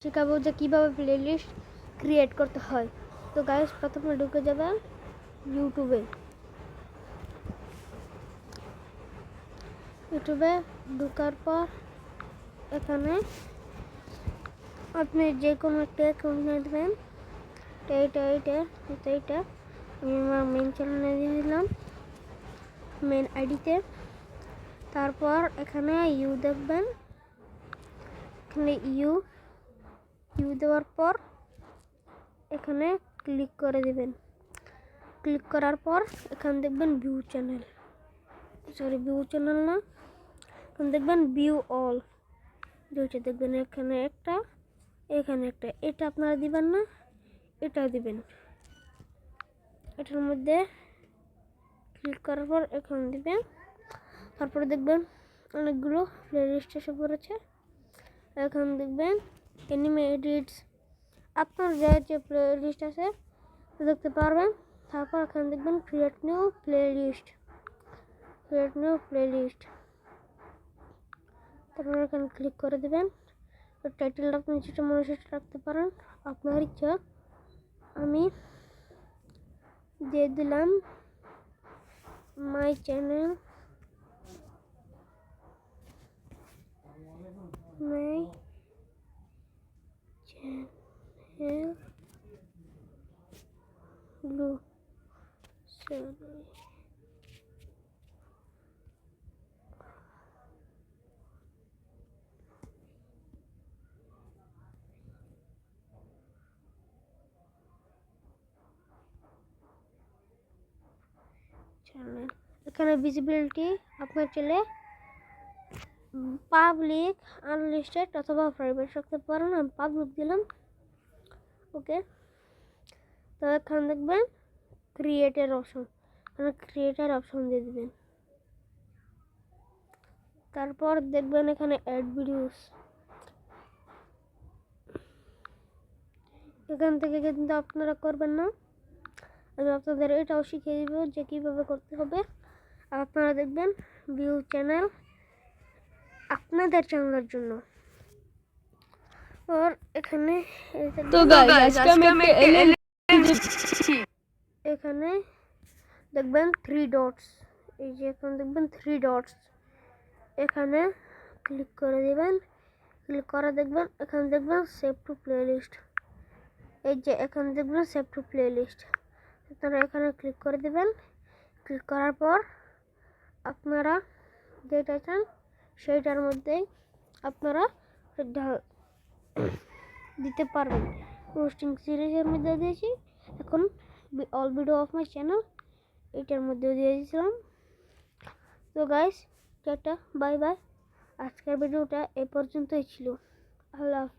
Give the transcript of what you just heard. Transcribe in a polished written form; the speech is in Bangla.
শেখাবো যে কীভাবে প্লেলিস্ট ক্রিয়েট করতে হয়। তো গাইস প্রথমে ঢুকে যাবেন ইউটিউবে। ঢোকার পর এখানে আপনি যে কোনো একটা অ্যাকাউন্ট নিয়ে দেবেন। এইটা আমি আমার মেন চ্যানেলে দিয়ে দিলাম, মেন আইডিতে। তারপর এখানে ইউ দেখবেন, এখানে ইউ দেওয়ার পর এখানে ক্লিক করে দেবেন। ক্লিক করার পর এখানে দেখবেন ভিউ চ্যানেল, ভিউ চ্যানেল না, এখানে দেখবেন ভিউ অল, দুইটা দেখবেন, এখানে একটা এটা আপনারা দিবেন না, এটা দিবেন। এটার মধ্যে ক্লিক করার পর এখানে দিবেন। তারপরে দেখবেন অনেকগুলো প্লেলিস্ট এসে পড়েছে। এখানে দেখবেন এনিমে এডিটস, আপনার যে প্লেলিস্ট আছে দেখতে পারবেন। তারপর এখানে দেখবেন ক্রিয়েট নিউ প্লেলিস্ট, তারপর এখানে ক্লিক করে দেবেন। টাইটেলটা আপনি যেটা মনে সেটা রাখতে পারেন, আপনার ইচ্ছা। আমি দিয়ে দিলাম মাই চ্যানেল, ব্লু চ্যানেল। এখানে ভিজিবিলিটি আপনার চলে পাবলিক, আনলিস্টেড অথবা প্রাইভেট রাখতে পারেন। আমি পাবলিক দিলাম, ওকে। তো এখানে দেখবেন ক্রিয়েটের অপশন দিয়ে দিবেন। তারপর দেখবেন এখানে অ্যাড ভিডিওস, এখান থেকে কিন্তু আপনারা করবেন না, আমি আপনাদের এটাও শিখিয়ে দিব যে কীভাবে করতে হবে। আর আপনারা দেখবেন ভিউ চ্যানেল আপনাদের চ্যানেলের জন্য। আর এখানে এখানে দেখবেন 3 ডটস, এই যে এখানে দেখবেন 3 ডটস, এখানে ক্লিক করে দিবেন। ক্লিক করে দেখবেন এখানে দেখবেন সেভ টু প্লেলিস্ট, এই যে এখানে দেখবেন সেভ টু প্লেলিস্ট, আপনারা এখানে ক্লিক করে দিবেন। ক্লিক করার পর আপনারা যেটা চান সেইটার মধ্যেই আপনারা দিতে পারবেন। রোস্টিং সিরিজের মধ্যে দিয়েছি, এখন all video of my channel এটার মধ্যে দিয়ে দিয়েছিলাম। তো গাইস টাটা বাই বাই, আজকের ভিডিওটা এ পর্যন্তই ছিল। আল্লাহ হাফিজ।